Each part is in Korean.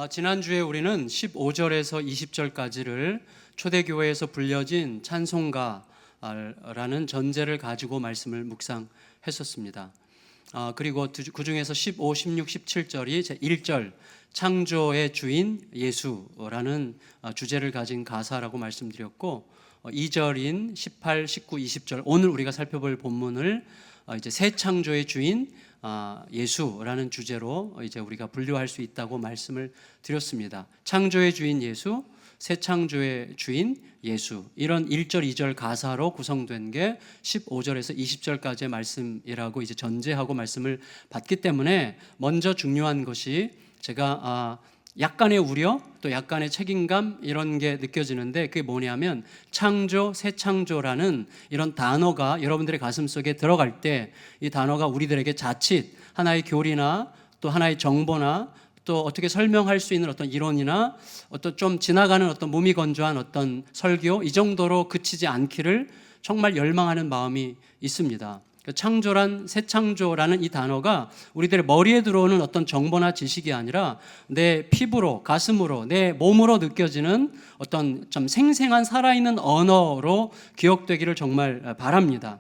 지난주에 우리는 15절에서 20절까지를 초대교회에서 불려진 찬송가라는 전제를 가지고 말씀을 묵상했었습니다. 그리고 그 중에서 15, 16, 17절이 제1절 창조의 주인 예수라는 주제를 가진 가사라고 말씀드렸고, 2절인 18, 19, 20절 오늘 우리가 살펴볼 본문을 이제 새 창조의 주인 예수라는 주제로 이제 우리가 분류할 수 있다고 말씀을 드렸습니다. 창조의 주인 예수, 새 창조의 주인 예수, 이런 1절, 2절 가사로 구성된 게 15절에서 20절까지의 말씀이라고 이제 전제하고 말씀을 받기 때문에 먼저 중요한 것이 제가 약간의 우려 또 약간의 책임감 이런 게 느껴지는데, 그게 뭐냐면 창조, 새 창조라는 이런 단어가 여러분들의 가슴 속에 들어갈 때 이 단어가 우리들에게 자칫 하나의 교리나 또 하나의 정보나 또 어떻게 설명할 수 있는 어떤 이론이나 어떤 좀 지나가는 어떤 무미건조한 어떤 설교 이 정도로 그치지 않기를 정말 열망하는 마음이 있습니다. 창조란, 새 창조라는 이 단어가 우리들의 머리에 들어오는 어떤 정보나 지식이 아니라 내 피부로, 가슴으로, 내 몸으로 느껴지는 어떤 좀 생생한 살아있는 언어로 기억되기를 정말 바랍니다.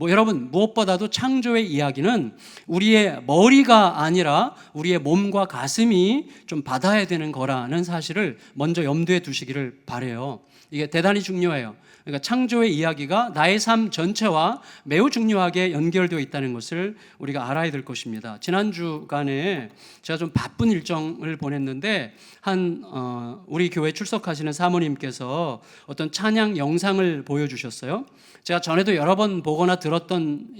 여러분, 무엇보다도 창조의 이야기는 우리의 머리가 아니라 우리의 몸과 가슴이 좀 받아야 되는 거라는 사실을 먼저 염두에 두시기를 바라요. 이게 대단히 중요해요. 그러니까 창조의 이야기가 나의 삶 전체와 매우 중요하게 연결되어 있다는 것을 우리가 알아야 될 것입니다. 지난 주간에 제가 좀 바쁜 일정을 보냈는데 우리 교회 출석하시는 사모님께서 어떤 찬양 영상을 보여주셨어요. 제가 전에도 여러 번 보거나 들었던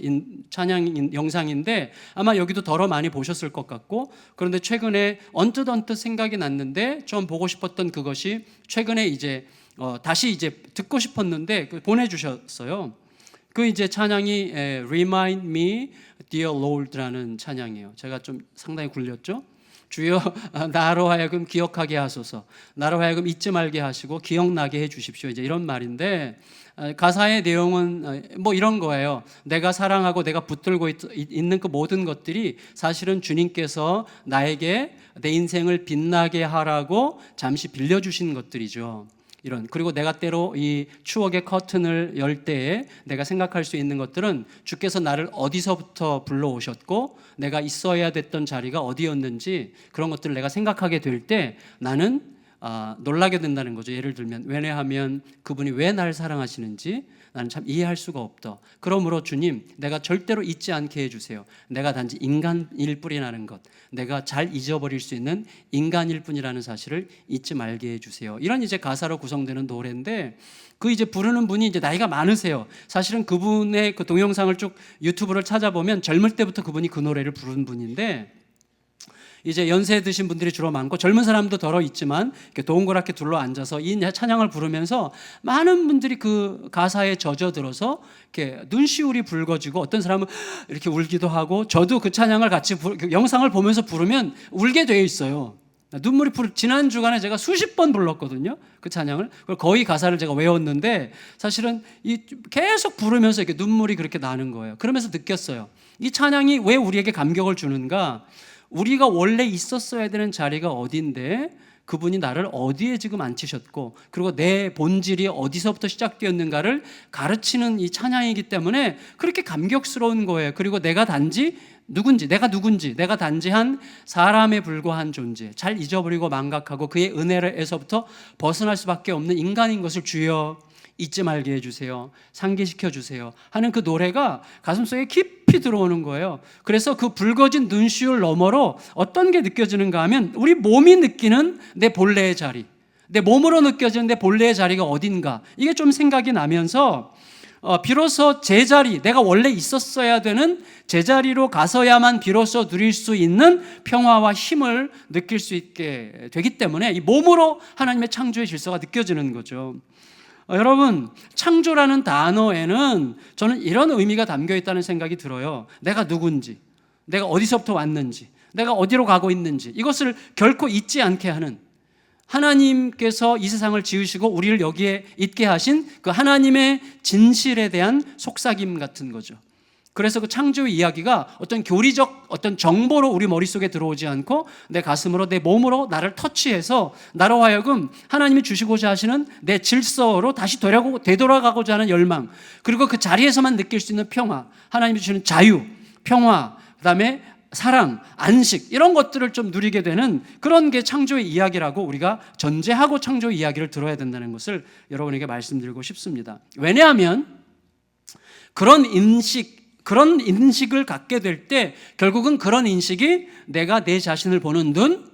찬양 영상인데 아마 여기도 더러 많이 보셨을 것 같고, 그런데 최근에 언뜻 생각이 났는데 좀 보고 싶었던 그것이 최근에 이제 다시 이제 듣고 싶었는데 보내주셨어요. 그 이제 찬양이 Remind Me, Dear Lord라는 찬양이에요. 제가 좀 상당히 굴렸죠. 주여 나로 하여금 기억하게 하소서, 나로 하여금 잊지 말게 하시고 기억나게 해 주십시오. 이제 이런 말인데, 가사의 내용은 뭐 이런 거예요. 내가 사랑하고 내가 붙들고 있는 그 모든 것들이 사실은 주님께서 나에게 내 인생을 빛나게 하라고 잠시 빌려주신 것들이죠. 그리고 내가 때로 이 추억의 커튼을 열 때에 내가 생각할 수 있는 것들은 주께서 나를 어디서부터 불러오셨고 내가 있어야 됐던 자리가 어디였는지, 그런 것들을 내가 생각하게 될 때 나는 놀라게 된다는 거죠. 예를 들면, 왜냐하면 그분이 왜 나를 사랑하시는지 나는 참 이해할 수가 없다. 그러므로 주님, 내가 절대로 잊지 않게 해주세요. 내가 단지 인간일 뿐이라는 것, 내가 잘 잊어버릴 수 있는 인간일 뿐이라는 사실을 잊지 말게 해주세요. 이런 이제 가사로 구성되는 노래인데, 그 이제 부르는 분이 이제 나이가 많으세요. 사실은 그분의 그 동영상을 쭉 유튜브를 찾아보면 젊을 때부터 그분이 그 노래를 부른 분인데, 이제 연세 드신 분들이 주로 많고 젊은 사람도 더러 있지만 이렇게 동그랗게 둘러 앉아서 이 찬양을 부르면서 많은 분들이 그 가사에 젖어들어서 이렇게 눈시울이 붉어지고 어떤 사람은 이렇게 울기도 하고, 저도 그 찬양을 같이 영상을 보면서 부르면 울게 되어 있어요. 눈물이 지난 주간에 제가 수십 번 불렀거든요. 그 찬양을. 거의 가사를 제가 외웠는데 사실은 계속 부르면서 이렇게 눈물이 그렇게 나는 거예요. 그러면서 느꼈어요. 이 찬양이 왜 우리에게 감격을 주는가? 우리가 원래 있었어야 되는 자리가 어딘데 그분이 나를 어디에 지금 앉히셨고, 그리고 내 본질이 어디서부터 시작되었는가를 가르치는 이 찬양이기 때문에 그렇게 감격스러운 거예요. 그리고 내가 단지 내가 단지 한 사람에 불과한 존재, 잘 잊어버리고 망각하고 그의 은혜에서부터 벗어날 수밖에 없는 인간인 것을 주여 잊지 말게 해주세요, 상기시켜 주세요 하는 그 노래가 가슴속에 깊이 들어오는 거예요. 그래서 그 붉어진 눈시울 너머로 어떤 게 느껴지는가 하면 우리 몸이 느끼는 내 본래의 자리, 내 몸으로 느껴지는 내 본래의 자리가 어딘가, 이게 좀 생각이 나면서 비로소 제자리, 내가 원래 있었어야 되는 제자리로 가서야만 비로소 누릴 수 있는 평화와 힘을 느낄 수 있게 되기 때문에 이 몸으로 하나님의 창조의 질서가 느껴지는 거죠. 여러분, 창조라는 단어에는 저는 이런 의미가 담겨 있다는 생각이 들어요. 내가 누군지, 내가 어디서부터 왔는지, 내가 어디로 가고 있는지, 이것을 결코 잊지 않게 하는, 하나님께서 이 세상을 지으시고 우리를 여기에 있게 하신 그 하나님의 진실에 대한 속삭임 같은 거죠. 그래서 그 창조 이야기가 어떤 교리적 어떤 정보로 우리 머릿속에 들어오지 않고 내 가슴으로, 내 몸으로 나를 터치해서 나로 하여금 하나님이 주시고자 하시는 내 질서로 다시 되돌아가고자 하는 열망, 그리고 그 자리에서만 느낄 수 있는 평화, 하나님이 주시는 자유, 평화, 그다음에 사랑, 안식, 이런 것들을 좀 누리게 되는 그런 게 창조의 이야기라고 우리가 전제하고 창조 이야기를 들어야 된다는 것을 여러분에게 말씀드리고 싶습니다. 왜냐하면 그런 인식을 갖게 될 때 결국은 그런 인식이 내가 내 자신을 보는 눈,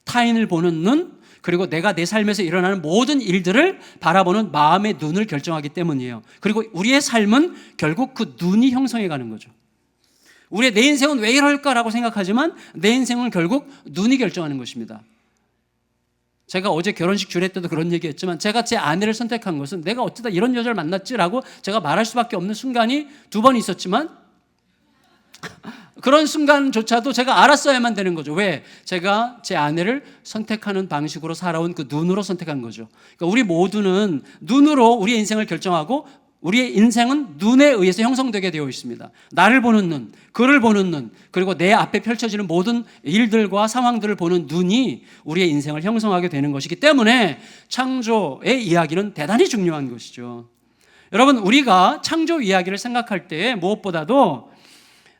타인을 보는 눈, 그리고 내가 내 삶에서 일어나는 모든 일들을 바라보는 마음의 눈을 결정하기 때문이에요. 그리고 우리의 삶은 결국 그 눈이 형성해 가는 거죠. 우리의 내 인생은 왜 이럴까라고 생각하지만 내 인생은 결국 눈이 결정하는 것입니다. 제가 어제 결혼식 주례 때도 그런 얘기했지만 제가 제 아내를 선택한 것은 내가 어쩌다 이런 여자를 만났지라고 제가 말할 수밖에 없는 순간이 2번 있었지만 그런 순간조차도 제가 알았어야만 되는 거죠. 왜? 제가 제 아내를 선택하는 방식으로 살아온 그 눈으로 선택한 거죠. 그러니까 우리 모두는 눈으로 우리의 인생을 결정하고 우리의 인생은 눈에 의해서 형성되게 되어 있습니다. 나를 보는 눈, 그를 보는 눈, 그리고 내 앞에 펼쳐지는 모든 일들과 상황들을 보는 눈이 우리의 인생을 형성하게 되는 것이기 때문에 창조의 이야기는 대단히 중요한 것이죠. 여러분, 우리가 창조 이야기를 생각할 때 무엇보다도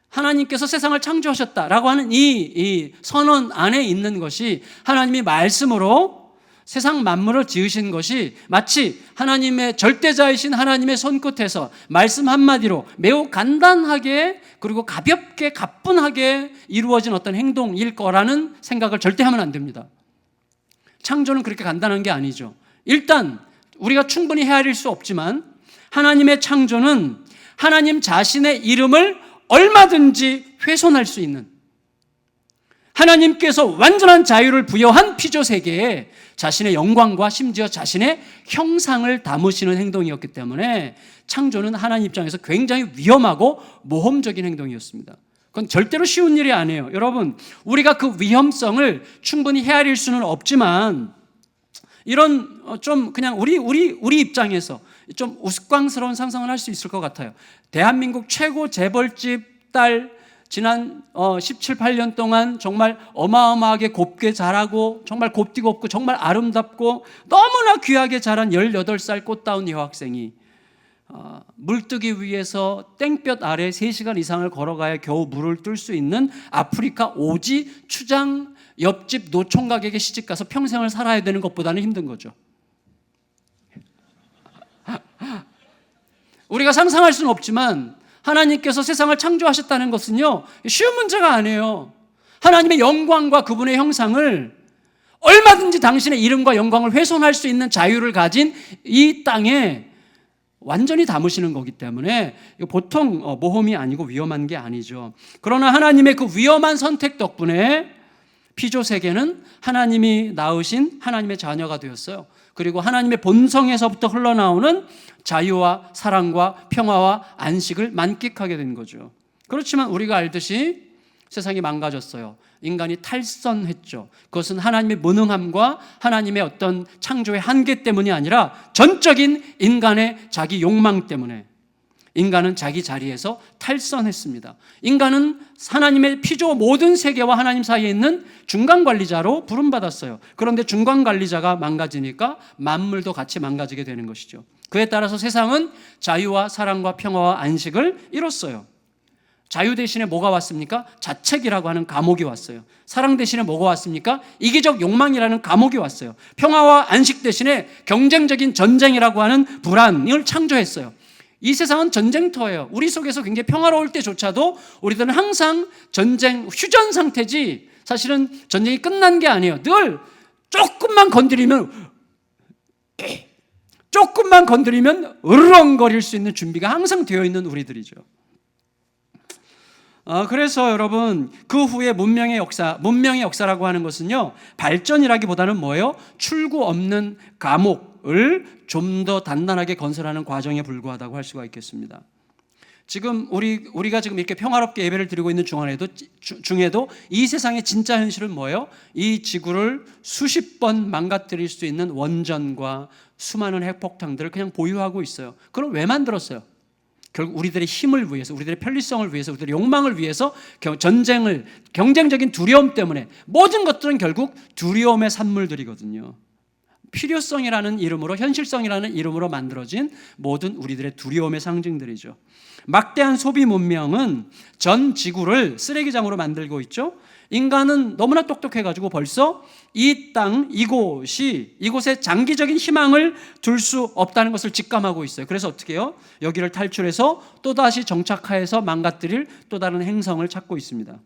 하나님께서 세상을 창조하셨다라고 하는 이 선언 안에 있는 것이 하나님이 말씀으로 세상 만물을 지으신 것이 마치 하나님의 절대자이신 하나님의 손끝에서 말씀 한마디로 매우 간단하게 그리고 가볍게 가뿐하게 이루어진 어떤 행동일 거라는 생각을 절대 하면 안 됩니다. 창조는 그렇게 간단한 게 아니죠. 일단 우리가 충분히 헤아릴 수 없지만 하나님의 창조는 하나님 자신의 이름을 얼마든지 훼손할 수 있는, 하나님께서 완전한 자유를 부여한 피조 세계에 자신의 영광과 심지어 자신의 형상을 담으시는 행동이었기 때문에 창조는 하나님 입장에서 굉장히 위험하고 모험적인 행동이었습니다. 그건 절대로 쉬운 일이 아니에요. 여러분, 우리가 그 위험성을 충분히 헤아릴 수는 없지만 이런 좀 그냥 우리 입장에서 좀 우스꽝스러운 상상을 할 수 있을 것 같아요. 대한민국 최고 재벌집 딸 지난 17, 18년 동안 정말 어마어마하게 곱게 자라고 정말 곱디곱고 정말 아름답고 너무나 귀하게 자란 18살 꽃다운 여학생이 물뜨기 위해서 땡볕 아래 3시간 이상을 걸어가야 겨우 물을 뜰 수 있는 아프리카 오지 추장 옆집 노총각에게 시집가서 평생을 살아야 되는 것보다는 힘든 거죠. 우리가 상상할 수는 없지만 하나님께서 세상을 창조하셨다는 것은요, 쉬운 문제가 아니에요. 하나님의 영광과 그분의 형상을 얼마든지 당신의 이름과 영광을 훼손할 수 있는 자유를 가진 이 땅에 완전히 담으시는 거기 때문에 보통 모험이 아니고 위험한 게 아니죠. 그러나 하나님의 그 위험한 선택 덕분에 피조 세계는 하나님이 낳으신 하나님의 자녀가 되었어요. 그리고 하나님의 본성에서부터 흘러나오는 자유와 사랑과 평화와 안식을 만끽하게 된 거죠. 그렇지만 우리가 알듯이 세상이 망가졌어요. 인간이 탈선했죠. 그것은 하나님의 무능함과 하나님의 어떤 창조의 한계 때문이 아니라 전적인 인간의 자기 욕망 때문에 인간은 자기 자리에서 탈선했습니다. 인간은 하나님의 피조 모든 세계와 하나님 사이에 있는 중간관리자로 부름받았어요. 그런데 중간관리자가 망가지니까 만물도 같이 망가지게 되는 것이죠. 그에 따라서 세상은 자유와 사랑과 평화와 안식을 잃었어요. 자유 대신에 뭐가 왔습니까? 자책이라고 하는 감옥이 왔어요. 사랑 대신에 뭐가 왔습니까? 이기적 욕망이라는 감옥이 왔어요. 평화와 안식 대신에 경쟁적인 전쟁이라고 하는 불안을 창조했어요. 이 세상은 전쟁터예요. 우리 속에서 굉장히 평화로울 때조차도 우리들은 항상 전쟁, 휴전 상태지 사실은 전쟁이 끝난 게 아니에요. 늘 조금만 건드리면 으르렁거릴 수 있는 준비가 항상 되어 있는 우리들이죠. 그래서 여러분, 그 후에 문명의 역사라고 하는 것은요, 발전이라기보다는 뭐예요? 출구 없는 감옥을 좀 더 단단하게 건설하는 과정에 불과하다고 할 수가 있겠습니다. 지금 우리가 지금 이렇게 평화롭게 예배를 드리고 있는 중에도 이 세상의 진짜 현실은 뭐예요? 이 지구를 수십 번 망가뜨릴 수 있는 원전과 수많은 핵폭탄들을 그냥 보유하고 있어요. 그럼 왜 만들었어요? 결국 우리들의 힘을 위해서, 우리들의 편리성을 위해서, 우리들의 욕망을 위해서 전쟁을, 경쟁적인 두려움 때문에 모든 것들은 결국 두려움의 산물들이거든요. 필요성이라는 이름으로, 현실성이라는 이름으로 만들어진 모든 우리들의 두려움의 상징들이죠. 막대한 소비 문명은 전 지구를 쓰레기장으로 만들고 있죠. 인간은 너무나 똑똑해가지고 벌써 이 땅, 이곳에 장기적인 희망을 둘 수 없다는 것을 직감하고 있어요. 그래서 어떻게 해요? 여기를 탈출해서 또다시 정착하여서 망가뜨릴 또 다른 행성을 찾고 있습니다.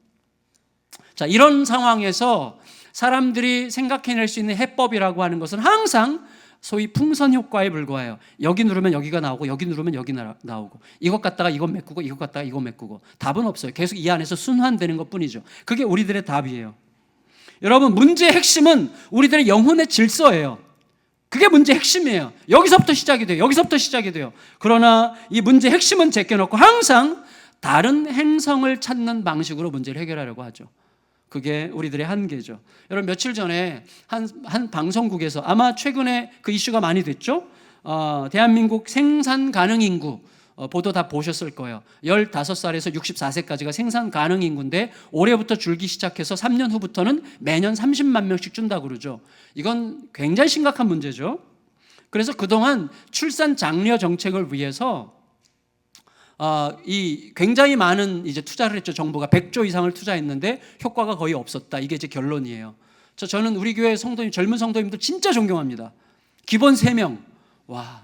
자, 이런 상황에서 사람들이 생각해낼 수 있는 해법이라고 하는 것은 항상 소위 풍선 효과에 불과해요. 여기 누르면 여기가 나오고, 여기 누르면 여기 나오고, 이것 갖다가 이것 메꾸고, 이것 갖다가 이것 메꾸고. 답은 없어요. 계속 이 안에서 순환되는 것뿐이죠. 그게 우리들의 답이에요. 여러분, 문제의 핵심은 우리들의 영혼의 질서예요. 그게 문제의 핵심이에요. 여기서부터 시작이 돼요. 여기서부터 시작이 돼요. 그러나 이 문제의 핵심은 제껴놓고 항상 다른 행성을 찾는 방식으로 문제를 해결하려고 하죠. 그게 우리들의 한계죠. 여러분, 며칠 전에 한 방송국에서, 아마 최근에 그 이슈가 많이 됐죠. 대한민국 생산 가능 인구 보도 다 보셨을 거예요. 15살에서 64세까지가 생산 가능 인구인데 올해부터 줄기 시작해서 3년 후부터는 매년 30만 명씩 준다고 그러죠. 이건 굉장히 심각한 문제죠. 그래서 그동안 출산 장려 정책을 위해서 이 굉장히 많은 이제 투자를 했죠. 정부가 100조 이상을 투자했는데 효과가 거의 없었다. 이게 이제 결론이에요. 저는 우리 교회 성도님, 젊은 성도님들 진짜 존경합니다. 기본 3명. 와,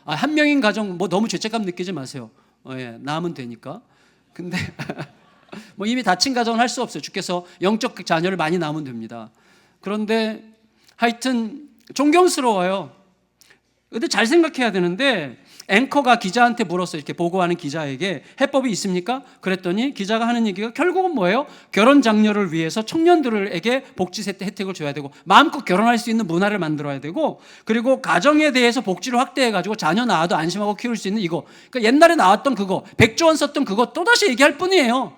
한 명인 가정 너무 죄책감 느끼지 마세요. 예, 낳으면 되니까. 근데 이미 다친 가정은 할 수 없어요. 주께서 영적 자녀를 많이 낳으면 됩니다. 그런데 하여튼 존경스러워요. 근데 잘 생각해야 되는데, 앵커가 기자한테 물었어요. 이렇게 보고하는 기자에게 해법이 있습니까? 그랬더니 기자가 하는 얘기가 결국은 뭐예요? 결혼 장려를 위해서 청년들에게 복지 혜택을 줘야 되고, 마음껏 결혼할 수 있는 문화를 만들어야 되고, 그리고 가정에 대해서 복지를 확대해가지고 자녀 낳아도 안심하고 키울 수 있는 이거, 그러니까 옛날에 나왔던 그거, 100조 원 썼던 그거 또다시 얘기할 뿐이에요.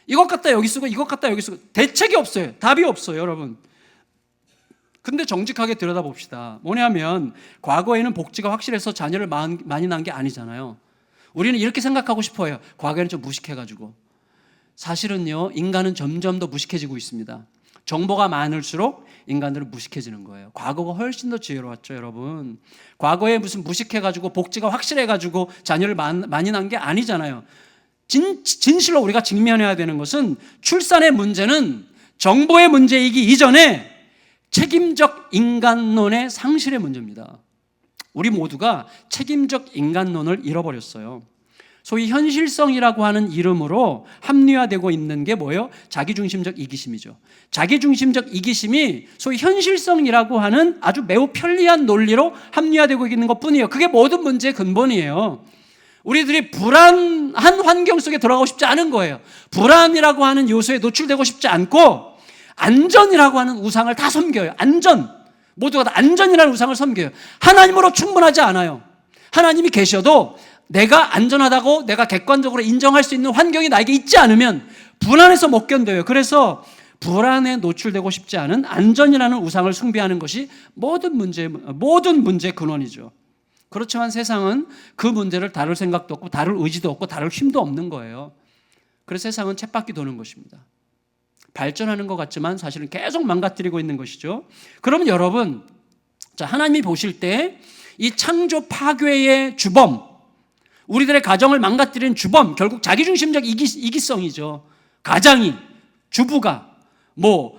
이것 갖다 여기 쓰고 이것 갖다 여기 쓰고, 대책이 없어요. 답이 없어요, 여러분. 근데 정직하게 들여다봅시다. 뭐냐면 과거에는 복지가 확실해서 자녀를 많이 낳은 게 아니잖아요. 우리는 이렇게 생각하고 싶어요. 과거에는 좀 무식해가지고. 사실은요, 인간은 점점 더 무식해지고 있습니다. 정보가 많을수록 인간들은 무식해지는 거예요. 과거가 훨씬 더 지혜로웠죠, 여러분. 과거에 무슨 무식해가지고 복지가 확실해가지고 자녀를 많이 낳은 게 아니잖아요. 진실로 우리가 직면해야 되는 것은 출산의 문제는 정보의 문제이기 이전에 책임적 인간론의 상실의 문제입니다. 우리 모두가 책임적 인간론을 잃어버렸어요. 소위 현실성이라고 하는 이름으로 합리화되고 있는 게 뭐예요? 자기중심적 이기심이죠. 자기중심적 이기심이 소위 현실성이라고 하는 아주 매우 편리한 논리로 합리화되고 있는 것뿐이에요. 그게 모든 문제의 근본이에요. 우리들이 불안한 환경 속에 들어가고 싶지 않은 거예요. 불안이라고 하는 요소에 노출되고 싶지 않고 안전이라고 하는 우상을 다 섬겨요. 안전. 모두가 다 안전이라는 우상을 섬겨요. 하나님으로 충분하지 않아요. 하나님이 계셔도 내가 안전하다고 내가 객관적으로 인정할 수 있는 환경이 나에게 있지 않으면 불안해서 못 견뎌요. 그래서 불안에 노출되고 싶지 않은 안전이라는 우상을 숭배하는 것이 모든 문제의 근원이죠. 그렇지만 세상은 그 문제를 다룰 생각도 없고 다룰 의지도 없고 다룰 힘도 없는 거예요. 그래서 세상은 쳇바퀴 도는 것입니다. 발전하는 것 같지만 사실은 계속 망가뜨리고 있는 것이죠. 그러면 여러분, 하나님이 보실 때 이 창조 파괴의 주범, 우리들의 가정을 망가뜨리는 주범, 결국 자기중심적 이기성이죠. 가장이, 주부가,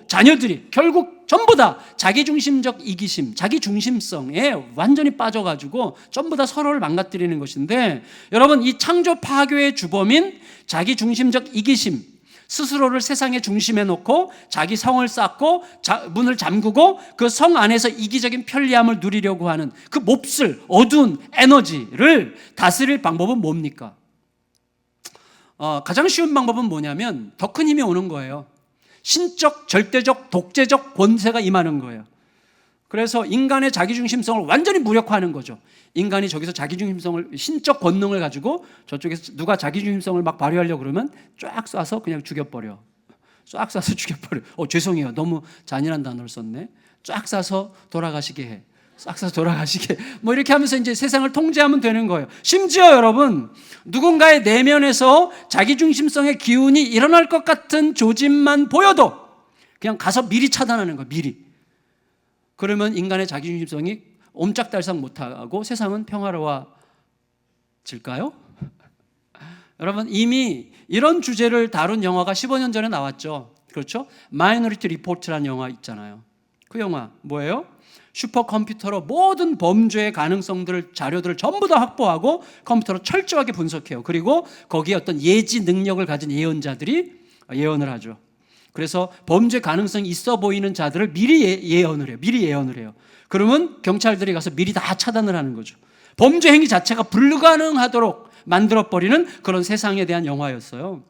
자녀들이 결국 전부 다 자기중심적 이기심, 자기중심성에 완전히 빠져가지고 전부 다 서로를 망가뜨리는 것인데, 여러분, 이 창조 파괴의 주범인 자기중심적 이기심, 스스로를 세상의 중심에 놓고 자기 성을 쌓고 문을 잠그고 그 성 안에서 이기적인 편리함을 누리려고 하는 그 몹쓸 어두운 에너지를 다스릴 방법은 뭡니까? 가장 쉬운 방법은 뭐냐면 더 큰 힘이 오는 거예요. 신적, 절대적, 독재적 권세가 임하는 거예요. 그래서 인간의 자기중심성을 완전히 무력화하는 거죠. 인간이 저기서 자기중심성을, 신적 권능을 가지고 저쪽에서 누가 자기중심성을 막 발휘하려고 그러면 쫙 쏴서 그냥 죽여버려. 쫙 쏴서 죽여버려. 죄송해요. 너무 잔인한 단어를 썼네. 쫙 쏴서 돌아가시게 해. 싹싹 돌아가시게 뭐 이렇게 하면서 이제 세상을 통제하면 되는 거예요. 심지어 여러분, 누군가의 내면에서 자기중심성의 기운이 일어날 것 같은 조짐만 보여도 그냥 가서 미리 차단하는 거예요. 미리. 그러면 인간의 자기중심성이 옴짝달싹 못하고 세상은 평화로워질까요? 여러분, 이미 이런 주제를 다룬 영화가 15년 전에 나왔죠. 그렇죠? 마이너리티 리포트라는 영화 있잖아요. 그 영화 뭐예요? 슈퍼컴퓨터로 모든 범죄의 가능성들을, 자료들을 전부 다 확보하고 컴퓨터로 철저하게 분석해요. 그리고 거기에 어떤 예지 능력을 가진 예언자들이 예언을 하죠. 그래서 범죄 가능성이 있어 보이는 자들을 미리 예언을 해요. 미리 예언을 해요. 그러면 경찰들이 가서 미리 다 차단을 하는 거죠. 범죄 행위 자체가 불가능하도록 만들어버리는 그런 세상에 대한 영화였어요.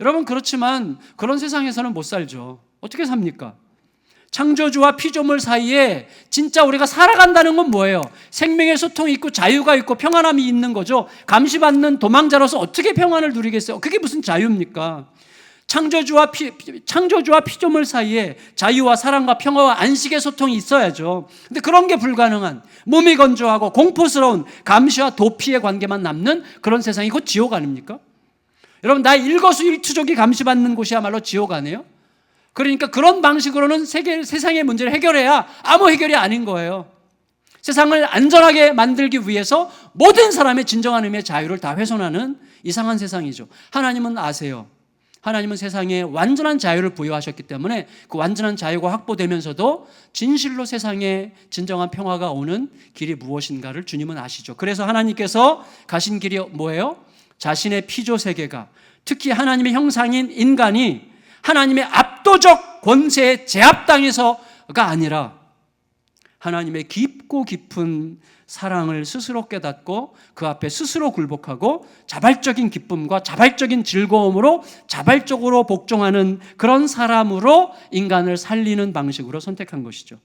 여러분, 그렇지만 그런 세상에서는 못 살죠. 어떻게 삽니까? 창조주와 피조물 사이에 진짜 우리가 살아간다는 건 뭐예요? 생명의 소통이 있고 자유가 있고 평안함이 있는 거죠. 감시받는 도망자로서 어떻게 평안을 누리겠어요? 그게 무슨 자유입니까? 창조주와 피조물 사이에 자유와 사랑과 평화와 안식의 소통이 있어야죠. 근데 그런 게 불가능한, 몸이 건조하고 공포스러운 감시와 도피의 관계만 남는 그런 세상이 곧 지옥 아닙니까? 여러분, 나의 일거수일투족이 감시받는 곳이야말로 지옥 아니에요? 그러니까 그런 방식으로는 세상의 문제를 해결해야 아무 해결이 아닌 거예요. 세상을 안전하게 만들기 위해서 모든 사람의 진정한 의미의 자유를 다 훼손하는 이상한 세상이죠. 하나님은 아세요. 하나님은 세상에 완전한 자유를 부여하셨기 때문에 그 완전한 자유가 확보되면서도 진실로 세상에 진정한 평화가 오는 길이 무엇인가를 주님은 아시죠. 그래서 하나님께서 가신 길이 뭐예요? 자신의 피조 세계가, 특히 하나님의 형상인 인간이 하나님의 압도적 권세에 제압당해서가 아니라 하나님의 깊고 깊은 사랑을 스스로 깨닫고 그 앞에 스스로 굴복하고 자발적인 기쁨과 자발적인 즐거움으로 자발적으로 복종하는 그런 사람으로 인간을 살리는 방식으로 선택한 것이죠.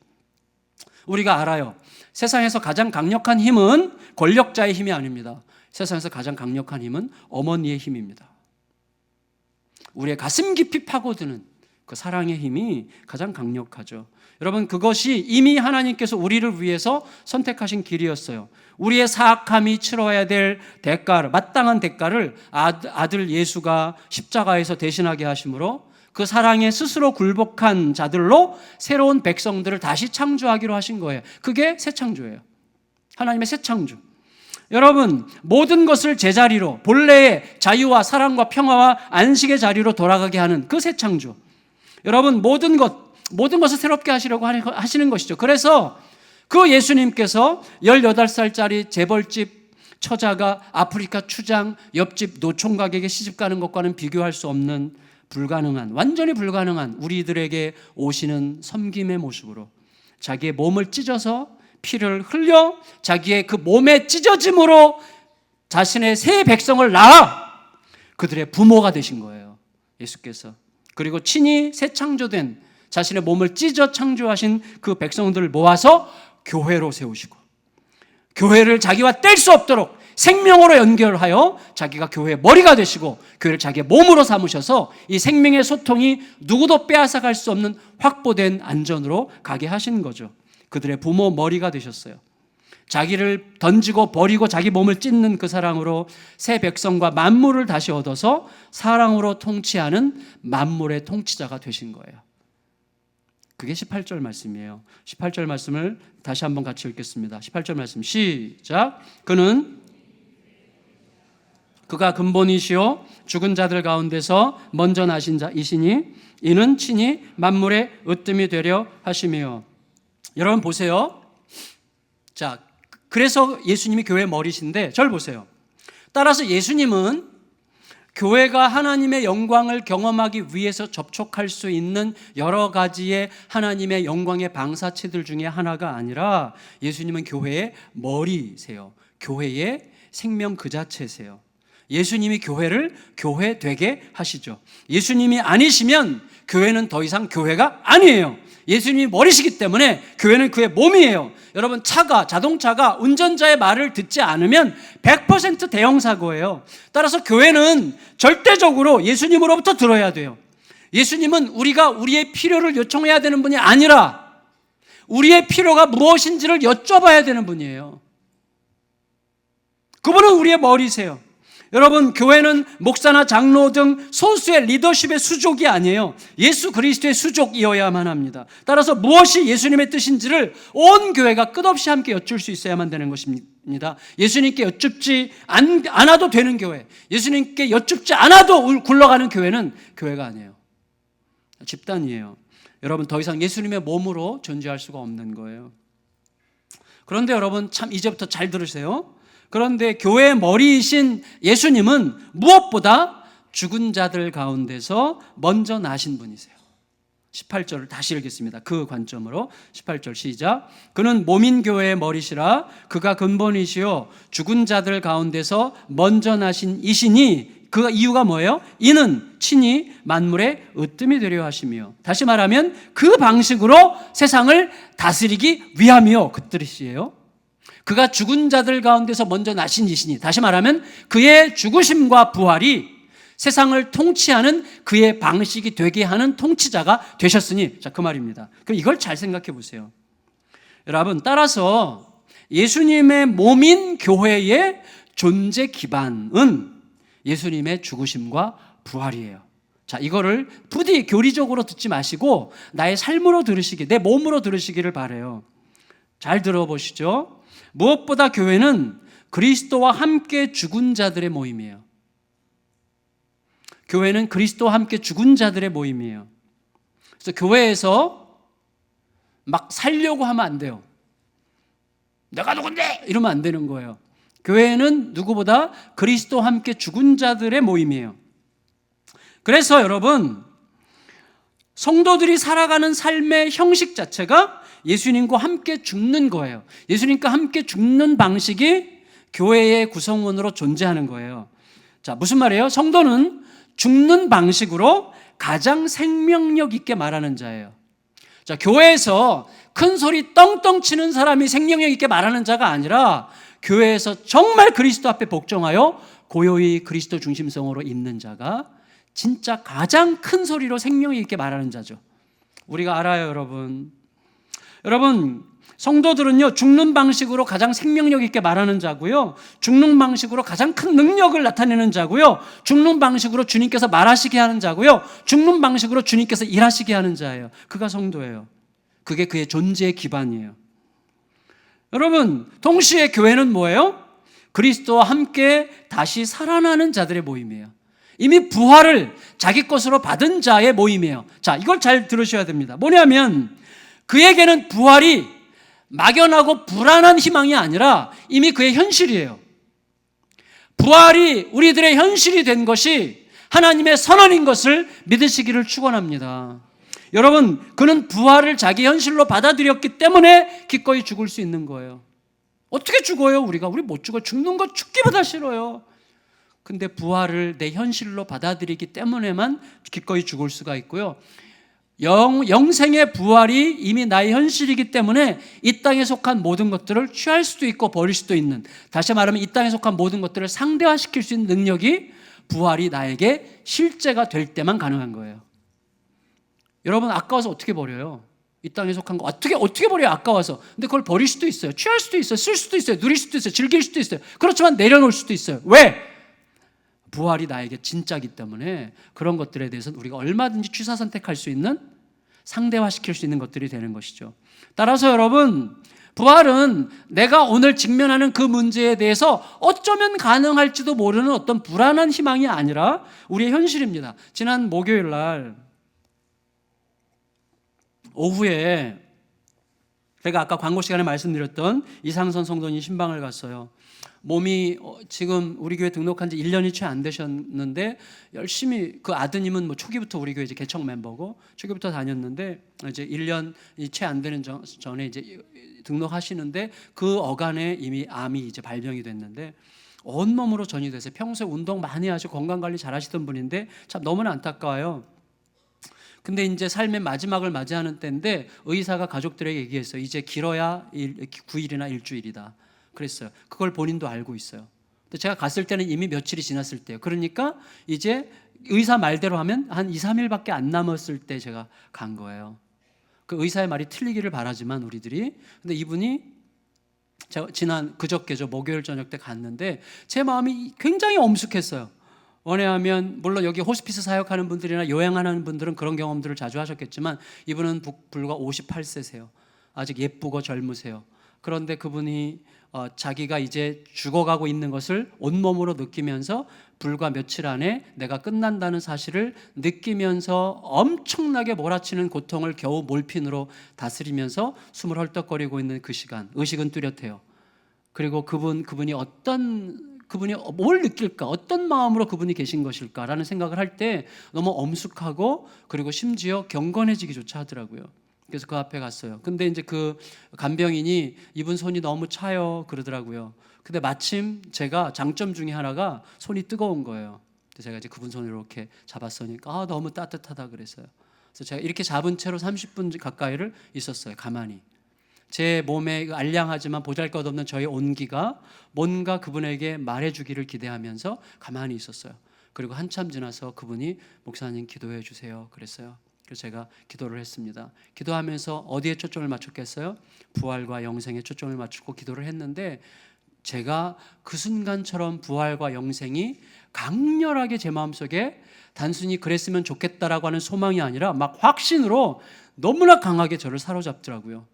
우리가 알아요. 세상에서 가장 강력한 힘은 권력자의 힘이 아닙니다. 세상에서 가장 강력한 힘은 어머니의 힘입니다. 우리의 가슴 깊이 파고드는 그 사랑의 힘이 가장 강력하죠. 여러분, 그것이 이미 하나님께서 우리를 위해서 선택하신 길이었어요. 우리의 사악함이 치러야 될 대가를, 마땅한 대가를 아들 예수가 십자가에서 대신하게 하심으로 그 사랑에 스스로 굴복한 자들로 새로운 백성들을 다시 창조하기로 하신 거예요. 그게 새 창조예요. 하나님의 새 창조. 여러분, 모든 것을 제자리로, 본래의 자유와 사랑과 평화와 안식의 자리로 돌아가게 하는 그 새 창조. 여러분, 모든 것을 새롭게 하시려고 하시는 것이죠. 그래서 그 예수님께서 18살짜리 재벌집 처자가 아프리카 추장 옆집 노총각에게 시집가는 것과는 비교할 수 없는 불가능한, 완전히 불가능한 우리들에게 오시는 섬김의 모습으로 자기의 몸을 찢어서 피를 흘려 자기의 그 몸의 찢어짐으로 자신의 새 백성을 낳아 그들의 부모가 되신 거예요. 예수께서. 그리고 친히 새 창조된 자신의 몸을 찢어 창조하신 그 백성들을 모아서 교회로 세우시고 교회를 자기와 뗄 수 없도록 생명으로 연결하여 자기가 교회의 머리가 되시고 교회를 자기의 몸으로 삼으셔서 이 생명의 소통이 누구도 빼앗아갈 수 없는 확보된 안전으로 가게 하신 거죠. 그들의 부모 머리가 되셨어요. 자기를 던지고 버리고 자기 몸을 찢는 그 사랑으로 새 백성과 만물을 다시 얻어서 사랑으로 통치하는 만물의 통치자가 되신 거예요. 그게 18절 말씀이에요. 18절 말씀을 다시 한번 같이 읽겠습니다. 18절 말씀 시작. 그가 근본이시요 죽은 자들 가운데서 먼저 나신 자이시니 이는 친히 만물의 으뜸이 되려 하심이요. 여러분 보세요. 자, 그래서 예수님이 교회의 머리신데 저를 보세요. 따라서 예수님은 교회가 하나님의 영광을 경험하기 위해서 접촉할 수 있는 여러 가지의 하나님의 영광의 방사체들 중에 하나가 아니라 예수님은 교회의 머리세요. 교회의 생명 그 자체세요. 예수님이 교회를 교회 되게 하시죠. 예수님이 아니시면 교회는 더 이상 교회가 아니에요. 예수님이 머리시기 때문에 교회는 그의 몸이에요. 여러분, 자동차가 운전자의 말을 듣지 않으면 100% 대형사고예요. 따라서 교회는 절대적으로 예수님으로부터 들어야 돼요. 예수님은 우리가 우리의 필요를 요청해야 되는 분이 아니라 우리의 필요가 무엇인지를 여쭤봐야 되는 분이에요. 그분은 우리의 머리세요. 여러분, 교회는 목사나 장로 등 소수의 리더십의 수족이 아니에요. 예수 그리스도의 수족이어야만 합니다. 따라서 무엇이 예수님의 뜻인지를 온 교회가 끝없이 함께 여쭐 수 있어야만 되는 것입니다. 예수님께 여쭙지 않아도 되는 교회, 예수님께 여쭙지 않아도 굴러가는 교회는 교회가 아니에요. 집단이에요. 여러분, 더 이상 예수님의 몸으로 존재할 수가 없는 거예요. 그런데 여러분, 참 이제부터 잘 들으세요. 그런데 교회의 머리이신 예수님은 무엇보다 죽은 자들 가운데서 먼저 나신 분이세요. 18절을 다시 읽겠습니다. 그 관점으로 18절 시작. 그는 몸인 교회의 머리시라. 그가 근본이시요 죽은 자들 가운데서 먼저 나신 이시니, 그 이유가 뭐예요? 이는 친히 만물의 으뜸이 되려 하시며, 다시 말하면 그 방식으로 세상을 다스리기 위함이요, 그 뜻이에요. 그가 죽은 자들 가운데서 먼저 나신 이시니, 다시 말하면 그의 죽으심과 부활이 세상을 통치하는 그의 방식이 되게 하는 통치자가 되셨으니, 자, 그 말입니다. 그럼 이걸 잘 생각해 보세요. 여러분, 따라서 예수님의 몸인 교회의 존재 기반은 예수님의 죽으심과 부활이에요. 자, 이거를 부디 교리적으로 듣지 마시고 나의 삶으로 들으시기, 내 몸으로 들으시기를 바라요. 잘 들어보시죠. 무엇보다 교회는 그리스도와 함께 죽은 자들의 모임이에요. 교회는 그리스도와 함께 죽은 자들의 모임이에요. 그래서 교회에서 막 살려고 하면 안 돼요. 내가 누군데? 이러면 안 되는 거예요. 교회는 누구보다 그리스도와 함께 죽은 자들의 모임이에요. 그래서 여러분, 성도들이 살아가는 삶의 형식 자체가 예수님과 함께 죽는 거예요. 예수님과 함께 죽는 방식이 교회의 구성원으로 존재하는 거예요. 자, 무슨 말이에요? 성도는 죽는 방식으로 가장 생명력 있게 말하는 자예요. 자, 교회에서 큰 소리 떵떵 치는 사람이 생명력 있게 말하는 자가 아니라 교회에서 정말 그리스도 앞에 복종하여 고요히 그리스도 중심성으로 있는 자가 진짜 가장 큰 소리로 생명력 있게 말하는 자죠. 우리가 알아요, 여러분. 여러분, 성도들은요, 죽는 방식으로 가장 생명력 있게 말하는 자고요, 죽는 방식으로 가장 큰 능력을 나타내는 자고요, 죽는 방식으로 주님께서 말하시게 하는 자고요, 죽는 방식으로 주님께서 일하시게 하는 자예요. 그가 성도예요. 그게 그의 존재의 기반이에요. 여러분, 동시에 교회는 뭐예요? 그리스도와 함께 다시 살아나는 자들의 모임이에요. 이미 부활을 자기 것으로 받은 자의 모임이에요. 자, 이걸 잘 들으셔야 됩니다. 뭐냐면 그에게는 부활이 막연하고 불안한 희망이 아니라 이미 그의 현실이에요. 부활이 우리들의 현실이 된 것이 하나님의 선언인 것을 믿으시기를 축원합니다. 여러분, 그는 부활을 자기 현실로 받아들였기 때문에 기꺼이 죽을 수 있는 거예요. 어떻게 죽어요? 우리 못 죽어요. 죽는 거 죽기보다 싫어요. 근데 부활을 내 현실로 받아들이기 때문에만 기꺼이 죽을 수가 있고요, 영생의 부활이 이미 나의 현실이기 때문에 이 땅에 속한 모든 것들을 취할 수도 있고 버릴 수도 있는, 다시 말하면 이 땅에 속한 모든 것들을 상대화시킬 수 있는 능력이 부활이 나에게 실제가 될 때만 가능한 거예요. 여러분, 아까워서 어떻게 버려요? 이 땅에 속한 거 어떻게 버려요? 아까워서. 근데 그걸 버릴 수도 있어요. 취할 수도 있어요. 쓸 수도 있어요. 누릴 수도 있어요. 즐길 수도 있어요. 그렇지만 내려놓을 수도 있어요. 왜? 부활이 나에게 진짜이기 때문에 그런 것들에 대해서는 우리가 얼마든지 취사 선택할 수 있는, 상대화시킬 수 있는 것들이 되는 것이죠. 따라서 여러분, 부활은 내가 오늘 직면하는 그 문제에 대해서 어쩌면 가능할지도 모르는 어떤 불안한 희망이 아니라 우리의 현실입니다. 지난 목요일 날 오후에 제가 아까 광고 시간에 말씀드렸던 이상선 성도님 신방을 갔어요. 몸이 지금 우리 교회 등록한 지 1년이 채 안 되셨는데 열심히, 그 아드님은 뭐 초기부터 우리 교회 이제 개척 멤버고 초기부터 다녔는데 이제 1년이 채 안 되는 전에 이제 등록하시는데 그 어간에 이미 암이 이제 발병이 됐는데 온몸으로 전이 돼서 평소에 운동 많이 하시고 건강관리 잘 하시던 분인데 참 너무나 안타까워요. 근데 이제 삶의 마지막을 맞이하는 때인데 의사가 가족들에게 얘기했어요. 이제 길어야 9일이나 일주일이다 그랬어요. 그걸 본인도 알고 있어요. 근데 제가 갔을 때는 이미 며칠이 지났을 때예요. 그러니까 이제 의사 말대로 하면 한 2, 3일밖에 안 남았을 때 제가 간 거예요. 그 의사의 말이 틀리기를 바라지만 우리들이, 근데 이분이 제가 그저께죠, 목요일 저녁 때 갔는데 제 마음이 굉장히 엄숙했어요. 왜냐하면 물론 여기 호스피스 사역하는 분들이나 요양하는 분들은 그런 경험들을 자주 하셨겠지만 이분은 불과 58세세요. 아직 예쁘고 젊으세요. 그런데 그분이 자기가 이제 죽어가고 있는 것을 온몸으로 느끼면서 불과 며칠 안에 내가 끝난다는 사실을 느끼면서 엄청나게 몰아치는 고통을 겨우 몰핀으로 다스리면서 숨을 헐떡거리고 있는 그 시간, 의식은 뚜렷해요. 그리고 그분이 뭘 느낄까, 어떤 마음으로 그분이 계신 것일까라는 생각을 할 때 너무 엄숙하고 그리고 심지어 경건해지기조차 하더라고요. 그래서 그 앞에 갔어요. 근데 이제 그 간병인이 이분 손이 너무 차요 그러더라고요. 근데 마침 제가 장점 중에 하나가 손이 뜨거운 거예요. 그래서 제가 이제 그분 손을 이렇게 잡았으니까 너무 따뜻하다 그랬어요. 그래서 제가 이렇게 잡은 채로 30분 가까이를 있었어요. 가만히. 제 몸에 알량하지만 보잘것없는 저의 온기가 뭔가 그분에게 말해주기를 기대하면서 가만히 있었어요. 그리고 한참 지나서 그분이 목사님 기도해 주세요 그랬어요. 그래서 제가 기도를 했습니다. 기도하면서 어디에 초점을 맞췄겠어요? 부활과 영생에 초점을 맞추고 기도를 했는데 제가 그 순간처럼 부활과 영생이 강렬하게 제 마음속에 단순히 그랬으면 좋겠다라고 하는 소망이 아니라 막 확신으로 너무나 강하게 저를 사로잡더라고요.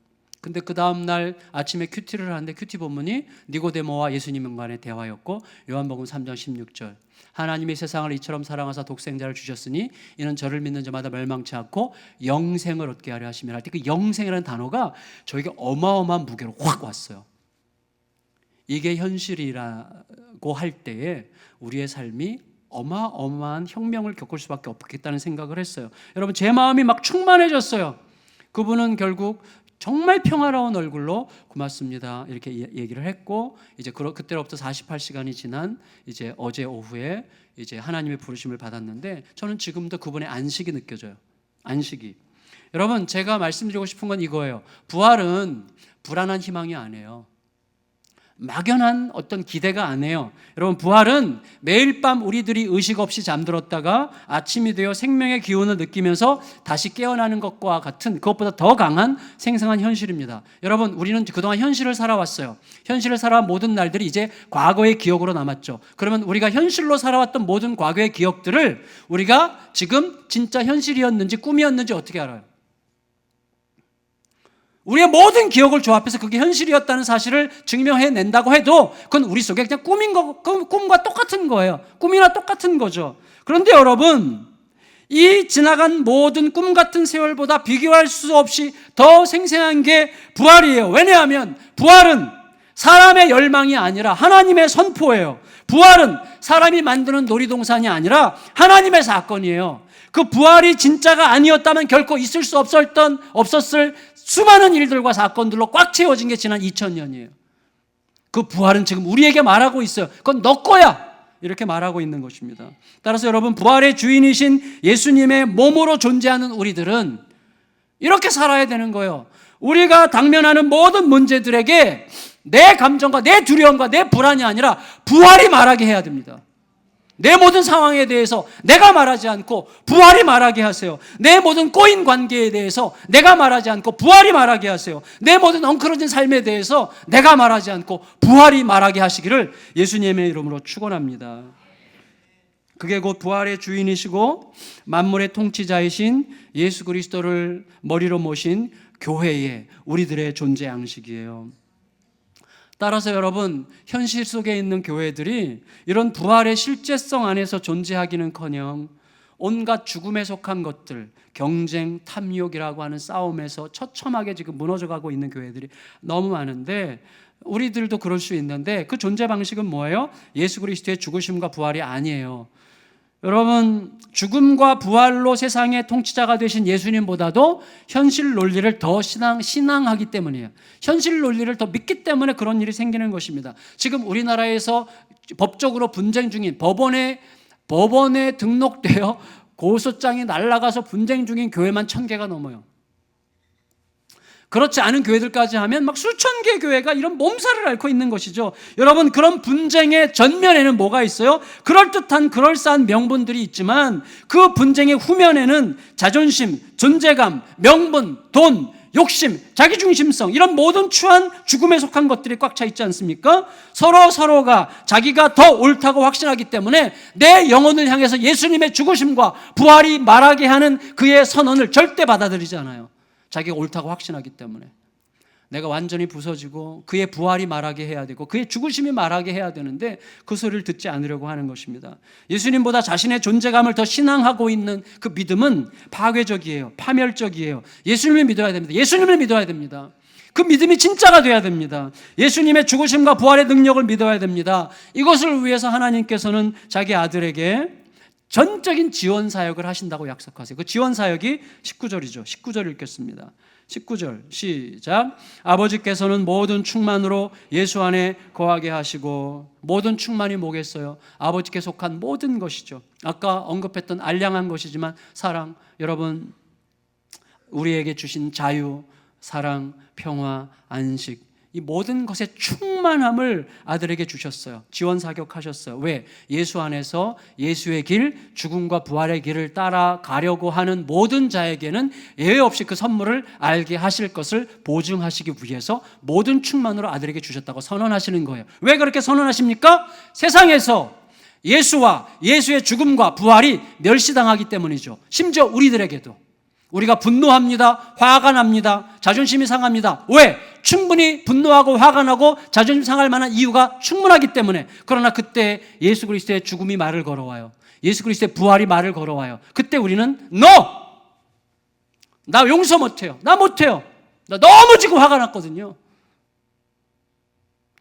근데 그 다음날 아침에 큐티를 하는데 큐티 본문이 니고데모와 예수님 간의 대화였고 요한복음 3장 16절 하나님이 세상을 이처럼 사랑하사 독생자를 주셨으니 이는 저를 믿는 자마다 멸망치 않고 영생을 얻게 하려 하심이라 할 때 그 영생이라는 단어가 저에게 어마어마한 무게로 확 왔어요. 이게 현실이라고 할 때에 우리의 삶이 어마어마한 혁명을 겪을 수밖에 없겠다는 생각을 했어요. 여러분 제 마음이 막 충만해졌어요. 그분은 결국 정말 평화로운 얼굴로 고맙습니다 이렇게 얘기를 했고 이제 그때로부터 48시간이 지난 이제 어제 오후에 이제 하나님의 부르심을 받았는데 저는 지금도 그분의 안식이 느껴져요. 안식이. 여러분 제가 말씀드리고 싶은 건 이거예요. 부활은 불안한 희망이 아니에요. 막연한 어떤 기대가 아니에요. 여러분 부활은 매일 밤 우리들이 의식 없이 잠들었다가 아침이 되어 생명의 기운을 느끼면서 다시 깨어나는 것과 같은 그것보다 더 강한 생생한 현실입니다. 여러분 우리는 그동안 현실을 살아왔어요. 현실을 살아온 모든 날들이 이제 과거의 기억으로 남았죠. 그러면 우리가 현실로 살아왔던 모든 과거의 기억들을 우리가 지금 진짜 현실이었는지 꿈이었는지 어떻게 알아요? 우리의 모든 기억을 조합해서 그게 현실이었다는 사실을 증명해낸다고 해도 그건 우리 속에 그냥 꿈과 똑같은 거예요. 꿈이나 똑같은 거죠. 그런데 여러분, 이 지나간 모든 꿈 같은 세월보다 비교할 수 없이 더 생생한 게 부활이에요. 왜냐하면 부활은 사람의 열망이 아니라 하나님의 선포예요. 부활은 사람이 만드는 놀이동산이 아니라 하나님의 사건이에요. 그 부활이 진짜가 아니었다면 결코 있을 수 없었을 수많은 일들과 사건들로 꽉 채워진 게 지난 2000년이에요. 그 부활은 지금 우리에게 말하고 있어요. 그건 너 거야! 이렇게 말하고 있는 것입니다. 따라서 여러분 부활의 주인이신 예수님의 몸으로 존재하는 우리들은 이렇게 살아야 되는 거예요. 우리가 당면하는 모든 문제들에게 내 감정과 내 두려움과 내 불안이 아니라 부활이 말하게 해야 됩니다. 내 모든 상황에 대해서 내가 말하지 않고 부활이 말하게 하세요. 내 모든 꼬인 관계에 대해서 내가 말하지 않고 부활이 말하게 하세요. 내 모든 엉클어진 삶에 대해서 내가 말하지 않고 부활이 말하게 하시기를 예수님의 이름으로 축원합니다. 그게 곧 부활의 주인이시고 만물의 통치자이신 예수 그리스도를 머리로 모신 교회의 우리들의 존재 양식이에요. 따라서 여러분 현실 속에 있는 교회들이 이런 부활의 실제성 안에서 존재하기는커녕 온갖 죽음에 속한 것들, 경쟁, 탐욕이라고 하는 싸움에서 처참하게 지금 무너져가고 있는 교회들이 너무 많은데 우리들도 그럴 수 있는데 그 존재 방식은 뭐예요? 예수 그리스도의 죽으심과 부활이 아니에요. 여러분 죽음과 부활로 세상의 통치자가 되신 예수님보다도 현실 논리를 더 신앙하기 때문이에요. 현실 논리를 더 믿기 때문에 그런 일이 생기는 것입니다. 지금 우리나라에서 법적으로 분쟁 중인 법원에 등록되어 고소장이 날아가서 분쟁 중인 교회만 1000개가 넘어요. 그렇지 않은 교회들까지 하면 막 수천 개 교회가 이런 몸살을 앓고 있는 것이죠. 여러분, 그런 분쟁의 전면에는 뭐가 있어요? 그럴듯한 그럴싸한 명분들이 있지만 그 분쟁의 후면에는 자존심, 존재감, 명분, 돈, 욕심, 자기중심성, 이런 모든 추한 죽음에 속한 것들이 꽉 차 있지 않습니까? 서로가 자기가 더 옳다고 확신하기 때문에 내 영혼을 향해서 예수님의 죽으심과 부활이 말하게 하는 그의 선언을 절대 받아들이지 않아요. 자기가 옳다고 확신하기 때문에. 내가 완전히 부서지고 그의 부활이 말하게 해야 되고 그의 죽으심이 말하게 해야 되는데 그 소리를 듣지 않으려고 하는 것입니다. 예수님보다 자신의 존재감을 더 신앙하고 있는 그 믿음은 파괴적이에요. 파멸적이에요. 예수님을 믿어야 됩니다. 예수님을 믿어야 됩니다. 그 믿음이 진짜가 돼야 됩니다. 예수님의 죽으심과 부활의 능력을 믿어야 됩니다. 이것을 위해서 하나님께서는 자기 아들에게 전적인 지원 사역을 하신다고 약속하세요. 그 지원 사역이 19절이죠. 19절 읽겠습니다. 19절 시작. 아버지께서는 모든 충만으로 예수 안에 거하게 하시고, 모든 충만이 뭐겠어요? 아버지께 속한 모든 것이죠. 아까 언급했던 알량한 것이지만 사랑, 여러분 우리에게 주신 자유, 사랑, 평화, 안식, 이 모든 것의 충만함을 아들에게 주셨어요. 지원 사격하셨어요. 왜? 예수 안에서 예수의 길, 죽음과 부활의 길을 따라가려고 하는 모든 자에게는 예외 없이 그 선물을 알게 하실 것을 보증하시기 위해서 모든 충만으로 아들에게 주셨다고 선언하시는 거예요. 왜 그렇게 선언하십니까? 세상에서 예수와 예수의 죽음과 부활이 멸시당하기 때문이죠. 심지어 우리들에게도. 우리가 분노합니다. 화가 납니다. 자존심이 상합니다. 왜? 충분히 분노하고 화가 나고 자존심 상할 만한 이유가 충분하기 때문에. 그러나 그때 예수 그리스도의 죽음이 말을 걸어와요. 예수 그리스도의 부활이 말을 걸어와요. 그때 우리는 No! 나 용서 못해요. 나 못해요. 나 너무 지금 화가 났거든요.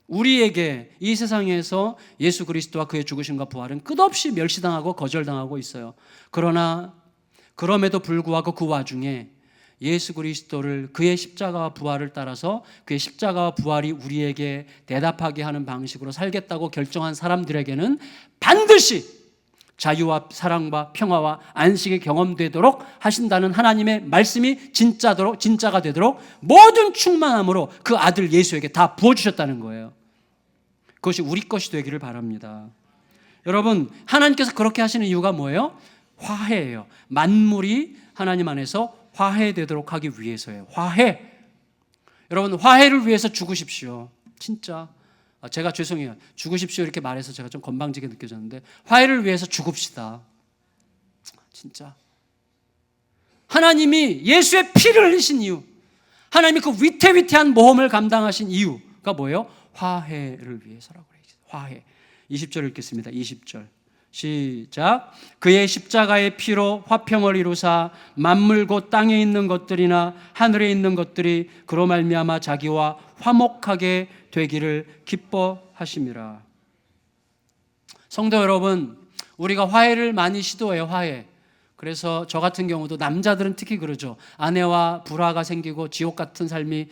우리에게 이 세상에서 예수 그리스도와 그의 죽으심과 부활은 끝없이 멸시당하고 거절당하고 있어요. 그러나 그럼에도 불구하고 그 와중에 예수 그리스도를, 그의 십자가와 부활을 따라서 그의 십자가와 부활이 우리에게 대답하게 하는 방식으로 살겠다고 결정한 사람들에게는 반드시 자유와 사랑과 평화와 안식이 경험되도록 하신다는 하나님의 말씀이 진짜가 되도록 모든 충만함으로 그 아들 예수에게 다 부어주셨다는 거예요. 그것이 우리 것이 되기를 바랍니다. 여러분, 하나님께서 그렇게 하시는 이유가 뭐예요? 화해예요. 만물이 하나님 안에서 화해되도록 하기 위해서예요. 화해. 여러분, 화해를 위해서 죽으십시오. 진짜. 제가 죄송해요. 죽으십시오 이렇게 말해서 제가 좀 건방지게 느껴졌는데, 화해를 위해서 죽읍시다. 진짜. 하나님이 예수의 피를 흘리신 이유, 하나님이 그 위태위태한 모험을 감당하신 이유가 뭐예요? 화해를 위해서라고 그래요. 화해. 20절 읽겠습니다. 20절 시작. 그의 십자가의 피로 화평을 이루사 만물 곧 땅에 있는 것들이나 하늘에 있는 것들이 그로 말미암아 자기와 화목하게 되기를 기뻐하심이라. 성도 여러분, 우리가 화해를 많이 시도해요. 화해. 그래서 저 같은 경우도 남자들은 특히 그러죠. 아내와 불화가 생기고 지옥 같은 삶이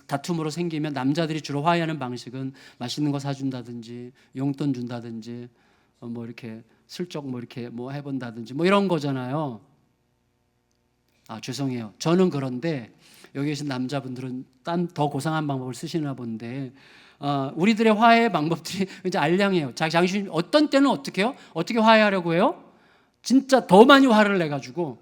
다툼으로 생기면 남자들이 주로 화해하는 방식은 맛있는 거 사준다든지 용돈 준다든지 뭐 이렇게 슬쩍 뭐 이렇게 뭐 해본다든지 뭐 이런 거잖아요. 죄송해요. 저는 그런데 여기 계신 남자분들은 딴 더 고상한 방법을 쓰시나 본데, 우리들의 화해 방법들이 이제 알량해요. 자기 어떤 때는 어떻게 해요? 어떻게 화해하려고 해요? 진짜 더 많이 화를 내가지고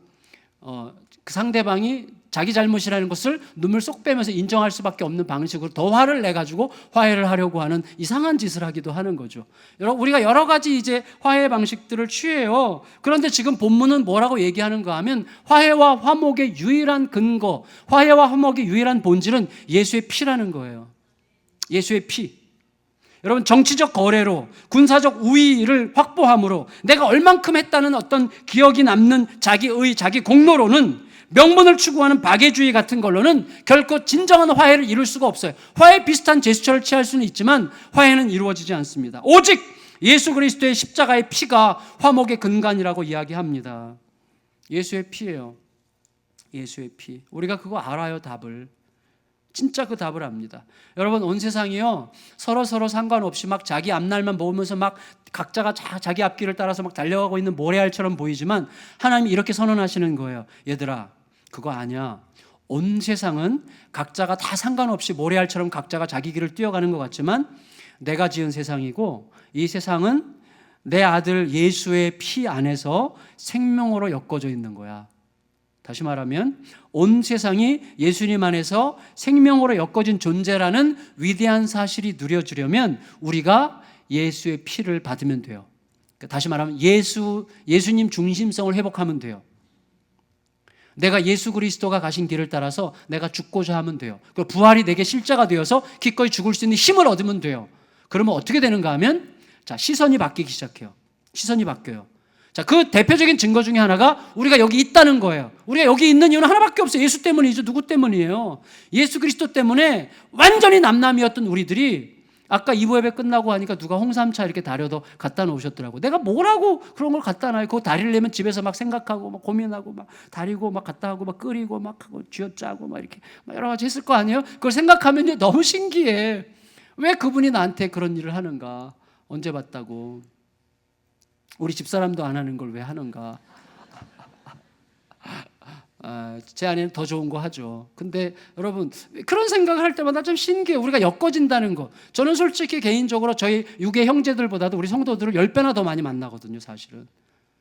그 상대방이 자기 잘못이라는 것을 눈물 쏙 빼면서 인정할 수밖에 없는 방식으로 더 화를 내가지고 화해를 하려고 하는 이상한 짓을 하기도 하는 거죠. 우리가 여러 가지 이제 화해 방식들을 취해요. 그런데 지금 본문은 뭐라고 얘기하는가 하면 화해와 화목의 유일한 근거, 화해와 화목의 유일한 본질은 예수의 피라는 거예요. 예수의 피. 여러분, 정치적 거래로 군사적 우위를 확보함으로 내가 얼만큼 했다는 어떤 기억이 남는 자기의 자기 공로로는, 명분을 추구하는 박애주의 같은 걸로는 결코 진정한 화해를 이룰 수가 없어요. 화해 비슷한 제스처를 취할 수는 있지만 화해는 이루어지지 않습니다. 오직 예수 그리스도의 십자가의 피가 화목의 근간이라고 이야기합니다. 예수의 피예요. 예수의 피. 우리가 그거 알아요, 답을. 진짜 그 답을 압니다. 여러분, 온 세상이요, 서로 상관없이 막 자기 앞날만 보면서 막 각자가 자기 앞길을 따라서 막 달려가고 있는 모래알처럼 보이지만 하나님이 이렇게 선언하시는 거예요. 얘들아, 그거 아니야. 온 세상은 각자가 다 상관없이 모래알처럼 각자가 자기 길을 뛰어가는 것 같지만 내가 지은 세상이고 이 세상은 내 아들 예수의 피 안에서 생명으로 엮어져 있는 거야. 다시 말하면 온 세상이 예수님 안에서 생명으로 엮어진 존재라는 위대한 사실이 누려지려면 우리가 예수의 피를 받으면 돼요. 다시 말하면 예수님 중심성을 회복하면 돼요. 내가 예수 그리스도가 가신 길을 따라서 내가 죽고자 하면 돼요. 그 부활이 내게 실제가 되어서 기꺼이 죽을 수 있는 힘을 얻으면 돼요. 그러면 어떻게 되는가 하면 시선이 바뀌기 시작해요. 시선이 바뀌어요. 그 대표적인 증거 중에 하나가 우리가 여기 있다는 거예요. 우리가 여기 있는 이유는 하나밖에 없어요. 예수 때문이죠. 누구 때문이에요? 예수 그리스도 때문에 완전히 남남이었던 우리들이 아까 2부 예배 끝나고 하니까 누가 홍삼차 이렇게 다려도 갖다 놓으셨더라고. 내가 뭐라고 그런 걸 갖다 놔요? 그거 다리려면 집에서 막 생각하고 막 고민하고 막 다리고 막 갖다 하고 막 끓이고 막 하고 쥐어짜고 막 이렇게 막 여러 가지 했을 거 아니에요? 그걸 생각하면 너무 신기해. 왜 그분이 나한테 그런 일을 하는가? 언제 봤다고? 우리 집사람도 안 하는 걸 왜 하는가? 제 아내는 더 좋은 거 하죠. 근데 여러분 그런 생각을 할 때마다 좀 신기해요. 우리가 엮어진다는 거. 저는 솔직히 개인적으로 저희 유괴 형제들보다도 우리 성도들을 10배나 더 많이 만나거든요. 사실은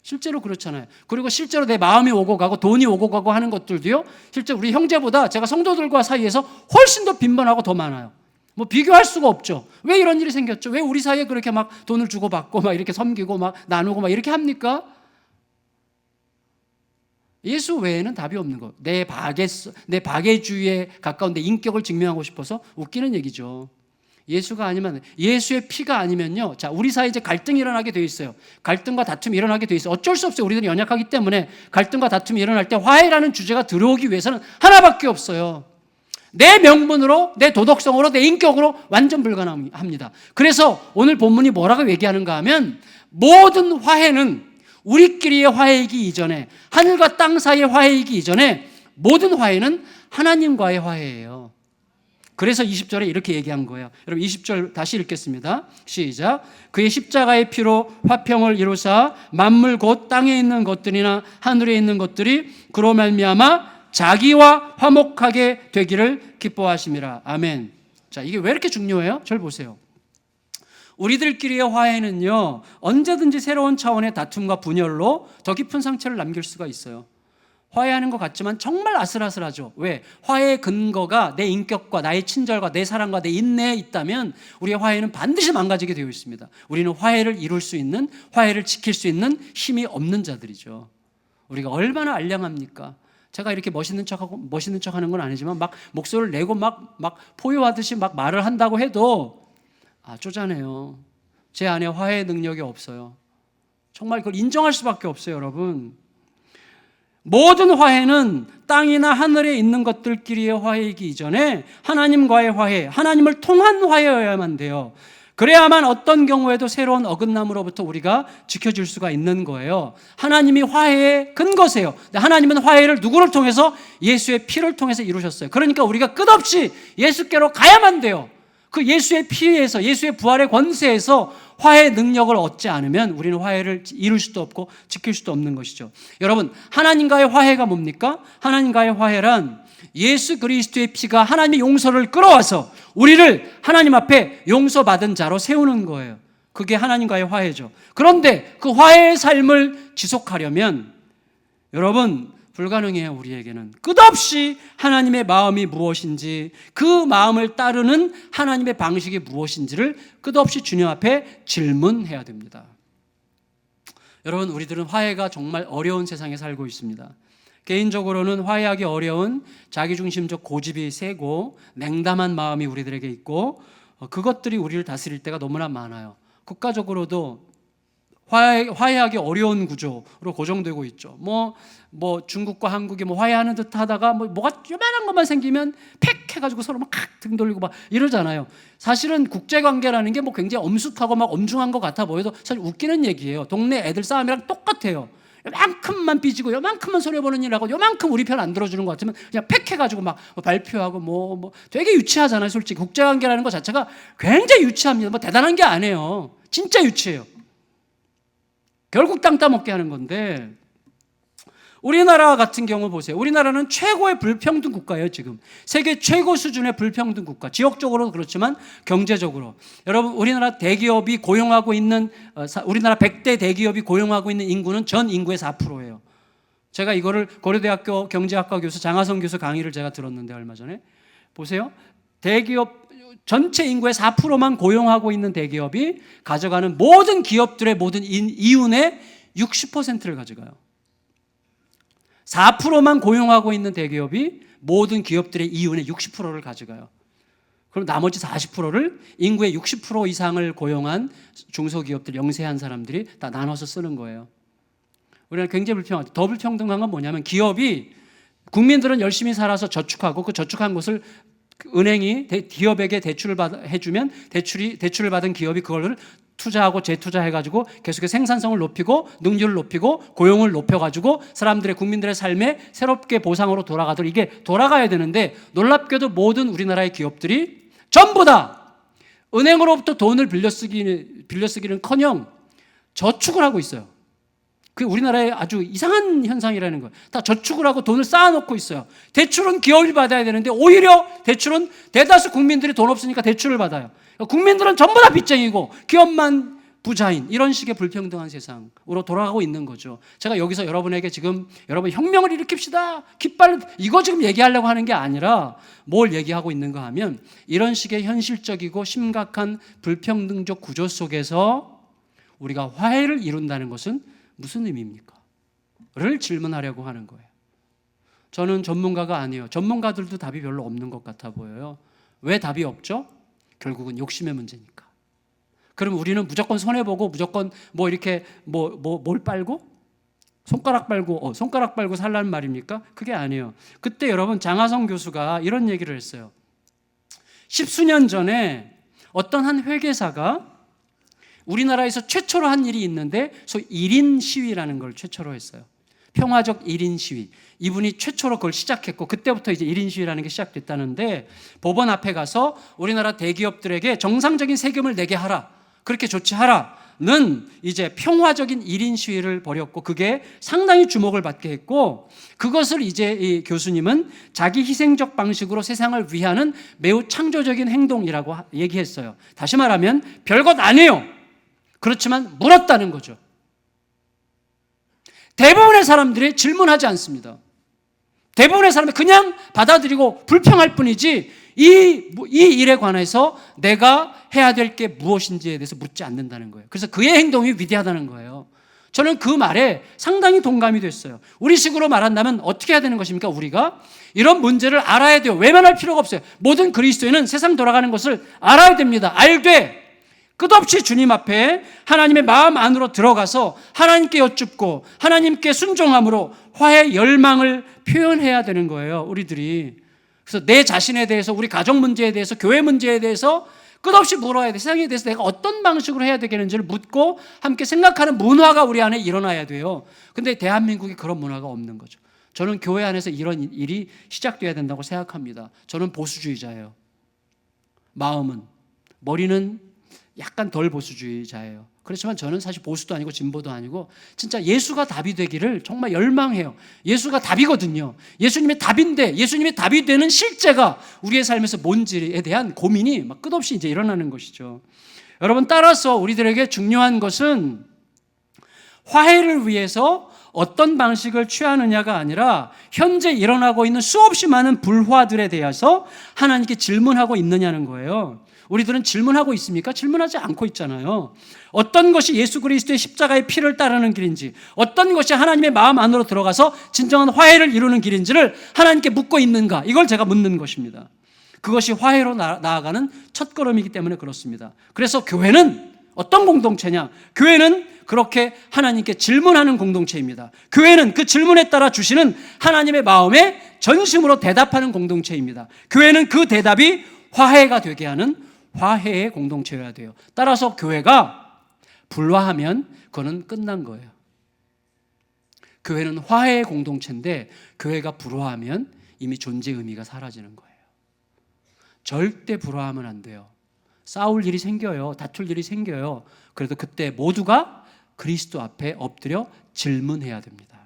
실제로 그렇잖아요. 그리고 실제로 내 마음이 오고 가고 돈이 오고 가고 하는 것들도요, 실제 우리 형제보다 제가 성도들과 사이에서 훨씬 더 빈번하고 더 많아요. 뭐 비교할 수가 없죠. 왜 이런 일이 생겼죠? 왜 우리 사이에 그렇게 막 돈을 주고 받고 막 이렇게 섬기고 막 나누고 막 이렇게 합니까? 예수 외에는 답이 없는 거. 내 박애주의에 가까운 내 인격을 증명하고 싶어서 웃기는 얘기죠. 예수가 아니면, 예수의 피가 아니면요, 우리 사이에 이제 갈등이 일어나게 돼 있어요. 갈등과 다툼이 일어나게 돼 있어요. 어쩔 수 없어요. 우리들은 연약하기 때문에 갈등과 다툼이 일어날 때 화해라는 주제가 들어오기 위해서는 하나밖에 없어요. 내 명분으로, 내 도덕성으로, 내 인격으로 완전 불가능합니다. 그래서 오늘 본문이 뭐라고 얘기하는가 하면 모든 화해는 우리끼리의 화해이기 이전에, 하늘과 땅 사이의 화해이기 이전에 모든 화해는 하나님과의 화해예요. 그래서 20절에 이렇게 얘기한 거예요. 여러분 20절 다시 읽겠습니다. 시작. 그의 십자가의 피로 화평을 이루사 만물 곧 땅에 있는 것들이나 하늘에 있는 것들이 그로 말미암아 자기와 화목하게 되기를 기뻐하심이라. 아멘. 자, 이게 왜 이렇게 중요해요? 절 보세요. 우리들끼리의 화해는요, 언제든지 새로운 차원의 다툼과 분열로 더 깊은 상처를 남길 수가 있어요. 화해하는 것 같지만 정말 아슬아슬하죠. 왜? 화해의 근거가 내 인격과 나의 친절과 내 사랑과 내 인내에 있다면 우리의 화해는 반드시 망가지게 되어 있습니다. 우리는 화해를 이룰 수 있는, 화해를 지킬 수 있는 힘이 없는 자들이죠. 우리가 얼마나 알량합니까? 제가 이렇게 멋있는 척 하는 건 아니지만 막 목소리를 내고 막 포효하듯이 막 말을 한다고 해도 쪼잔해요. 제 안에 화해 능력이 없어요. 정말 그걸 인정할 수밖에 없어요, 여러분. 모든 화해는 땅이나 하늘에 있는 것들끼리의 화해이기 이전에 하나님과의 화해, 하나님을 통한 화해여야만 돼요. 그래야만 어떤 경우에도 새로운 어긋남으로부터 우리가 지켜질 수가 있는 거예요. 하나님이 화해의 근거세요. 하나님은 화해를 누구를 통해서? 예수의 피를 통해서 이루셨어요. 그러니까 우리가 끝없이 예수께로 가야만 돼요. 그 예수의 피에서, 예수의 부활의 권세에서 화해의 능력을 얻지 않으면 우리는 화해를 이룰 수도 없고 지킬 수도 없는 것이죠. 여러분, 하나님과의 화해가 뭡니까? 하나님과의 화해란 예수 그리스도의 피가 하나님의 용서를 끌어와서 우리를 하나님 앞에 용서받은 자로 세우는 거예요. 그게 하나님과의 화해죠. 그런데 그 화해의 삶을 지속하려면 여러분, 불가능해요. 우리에게는 끝없이 하나님의 마음이 무엇인지, 그 마음을 따르는 하나님의 방식이 무엇인지를 끝없이 주님 앞에 질문해야 됩니다. 여러분, 우리들은 화해가 정말 어려운 세상에 살고 있습니다. 개인적으로는 화해하기 어려운 자기중심적 고집이 세고 냉담한 마음이 우리들에게 있고, 그것들이 우리를 다스릴 때가 너무나 많아요. 국가적으로도 화해하기 어려운 구조로 고정되고 있죠. 뭐 중국과 한국이 화해하는 듯 하다가 뭐가 요만한 것만 생기면 팩 해가지고 서로 막 등 돌리고 막 이러잖아요. 사실은 국제관계라는 게 굉장히 엄숙하고 막 엄중한 것 같아 보여도 사실 웃기는 얘기예요. 동네 애들 싸움이랑 똑같아요. 요만큼만 삐지고 요만큼만 손해보는 일하고 요만큼 우리 편 안 들어주는 것 같으면 그냥 팩 해가지고 막 발표하고 되게 유치하잖아요. 솔직히 국제관계라는 것 자체가 굉장히 유치합니다. 대단한 게 아니에요. 진짜 유치해요. 결국 땅 따먹게 하는 건데, 우리나라 같은 경우 보세요. 우리나라는 최고의 불평등 국가예요, 지금. 세계 최고 수준의 불평등 국가. 지역적으로도 그렇지만 경제적으로. 여러분, 우리나라 대기업이 고용하고 있는, 우리나라 100대 대기업이 고용하고 있는 인구는 전 인구의 4%예요. 제가 이거를 고려대학교 경제학과 교수 장하성 교수 강의를 제가 들었는데 얼마 전에. 보세요. 대기업 전체 인구의 4%만 고용하고 있는 대기업이 가져가는 모든 기업들의 모든 이윤의 60%를 가져가요. 4%만 고용하고 있는 대기업이 모든 기업들의 이윤의 60%를 가져가요. 그럼 나머지 40%를 인구의 60% 이상을 고용한 중소기업들, 영세한 사람들이 다 나눠서 쓰는 거예요. 우리는 굉장히 불평하죠. 더 불평등한 건 뭐냐면 기업이, 국민들은 열심히 살아서 저축하고 그 저축한 것을 은행이 기업에게 대출을 해주면 대출을 받은 기업이 그걸 투자하고 재투자해가지고 계속해서 생산성을 높이고 능률을 높이고 고용을 높여가지고 국민들의 삶에 새롭게 보상으로 돌아가도록 이게 돌아가야 되는데, 놀랍게도 모든 우리나라의 기업들이 전부 다 은행으로부터 돈을 빌려쓰기는커녕 저축을 하고 있어요. 그 우리나라의 아주 이상한 현상이라는 거예요. 다 저축을 하고 돈을 쌓아놓고 있어요. 대출은 기업이 받아야 되는데 오히려 대출은 대다수 국민들이 돈 없으니까 대출을 받아요. 국민들은 전부 다 빚쟁이고 기업만 부자인, 이런 식의 불평등한 세상으로 돌아가고 있는 거죠. 제가 여기서 여러분에게 지금 여러분 혁명을 일으킵시다, 깃발, 이거 지금 얘기하려고 하는 게 아니라 뭘 얘기하고 있는가 하면, 이런 식의 현실적이고 심각한 불평등적 구조 속에서 우리가 화해를 이룬다는 것은 무슨 의미입니까? 를 질문하려고 하는 거예요. 저는 전문가가 아니에요. 전문가들도 답이 별로 없는 것 같아 보여요. 왜 답이 없죠? 결국은 욕심의 문제니까. 그럼 우리는 무조건 손해보고 무조건 뭐 이렇게 뭘 빨고? 손가락 빨고 살라는 말입니까? 그게 아니에요. 그때 여러분 장하성 교수가 이런 얘기를 했어요. 10수년 전에 어떤 한 회계사가 우리나라에서 최초로 한 일이 있는데 소위 1인 시위라는 걸 최초로 했어요. 평화적 1인 시위. 이분이 최초로 그걸 시작했고 그때부터 이제 1인 시위라는 게 시작됐다는데, 법원 앞에 가서 우리나라 대기업들에게 정상적인 세금을 내게 하라, 그렇게 조치하라는 이제 평화적인 1인 시위를 벌였고, 그게 상당히 주목을 받게 했고, 그것을 이제 이 교수님은 자기 희생적 방식으로 세상을 위하는 매우 창조적인 행동이라고 얘기했어요. 다시 말하면 별것 아니에요. 그렇지만 물었다는 거죠. 대부분의 사람들이 질문하지 않습니다. 대부분의 사람이 그냥 받아들이고 불평할 뿐이지 이 일에 관해서 내가 해야 될 게 무엇인지에 대해서 묻지 않는다는 거예요. 그래서 그의 행동이 위대하다는 거예요. 저는 그 말에 상당히 동감이 됐어요. 우리식으로 말한다면 어떻게 해야 되는 것입니까? 우리가 이런 문제를 알아야 돼요. 외면할 필요가 없어요. 모든 그리스도인은 세상 돌아가는 것을 알아야 됩니다. 알되 끝없이 주님 앞에 하나님의 마음 안으로 들어가서 하나님께 여쭙고 하나님께 순종함으로 화해 열망을 표현해야 되는 거예요, 우리들이. 그래서 내 자신에 대해서, 우리 가정 문제에 대해서, 교회 문제에 대해서 끝없이 물어야 돼. 세상에 대해서 내가 어떤 방식으로 해야 되겠는지를 묻고 함께 생각하는 문화가 우리 안에 일어나야 돼요. 근데 대한민국이 그런 문화가 없는 거죠. 저는 교회 안에서 이런 일이 시작돼야 된다고 생각합니다. 저는 보수주의자예요. 마음은, 머리는 약간 덜 보수주의자예요. 그렇지만 저는 사실 보수도 아니고 진보도 아니고 진짜 예수가 답이 되기를 정말 열망해요. 예수가 답이거든요. 예수님의 답인데, 예수님의 답이 되는 실제가 우리의 삶에서 뭔지에 대한 고민이 막 끝없이 이제 일어나는 것이죠. 여러분, 따라서 우리들에게 중요한 것은 화해를 위해서 어떤 방식을 취하느냐가 아니라 현재 일어나고 있는 수없이 많은 불화들에 대해서 하나님께 질문하고 있느냐는 거예요. 우리들은 질문하고 있습니까? 질문하지 않고 있잖아요. 어떤 것이 예수 그리스도의 십자가의 피를 따르는 길인지, 어떤 것이 하나님의 마음 안으로 들어가서 진정한 화해를 이루는 길인지를 하나님께 묻고 있는가? 이걸 제가 묻는 것입니다. 그것이 화해로 나아가는 첫걸음이기 때문에 그렇습니다. 그래서 교회는 어떤 공동체냐? 교회는 그렇게 하나님께 질문하는 공동체입니다. 교회는 그 질문에 따라 주시는 하나님의 마음에 전심으로 대답하는 공동체입니다. 교회는 그 대답이 화해가 되게 하는 화해의 공동체여야 돼요. 따라서 교회가 불화하면 그거는 끝난 거예요. 교회는 화해의 공동체인데 교회가 불화하면 이미 존재 의미가 사라지는 거예요. 절대 불화하면 안 돼요. 싸울 일이 생겨요. 다툴 일이 생겨요. 그래도 그때 모두가 그리스도 앞에 엎드려 질문해야 됩니다.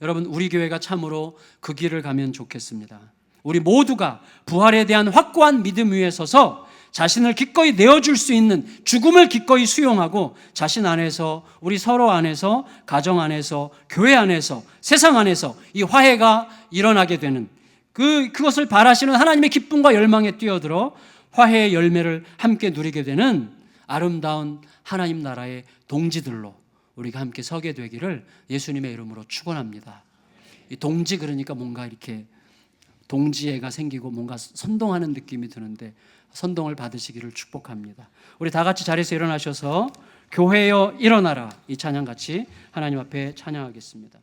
여러분, 우리 교회가 참으로 그 길을 가면 좋겠습니다. 우리 모두가 부활에 대한 확고한 믿음 위에 서서 자신을 기꺼이 내어줄 수 있는 죽음을 기꺼이 수용하고 자신 안에서, 우리 서로 안에서, 가정 안에서, 교회 안에서, 세상 안에서 이 화해가 일어나게 되는 그것을 바라시는 하나님의 기쁨과 열망에 뛰어들어 화해의 열매를 함께 누리게 되는 아름다운 하나님 나라의 동지들로 우리가 함께 서게 되기를 예수님의 이름으로 축원합니다. 이 동지, 그러니까 뭔가 이렇게 동지애가 생기고 뭔가 선동하는 느낌이 드는데 선동을 받으시기를 축복합니다. 우리 다 같이 자리에서 일어나셔서 교회여 일어나라, 이 찬양 같이 하나님 앞에 찬양하겠습니다.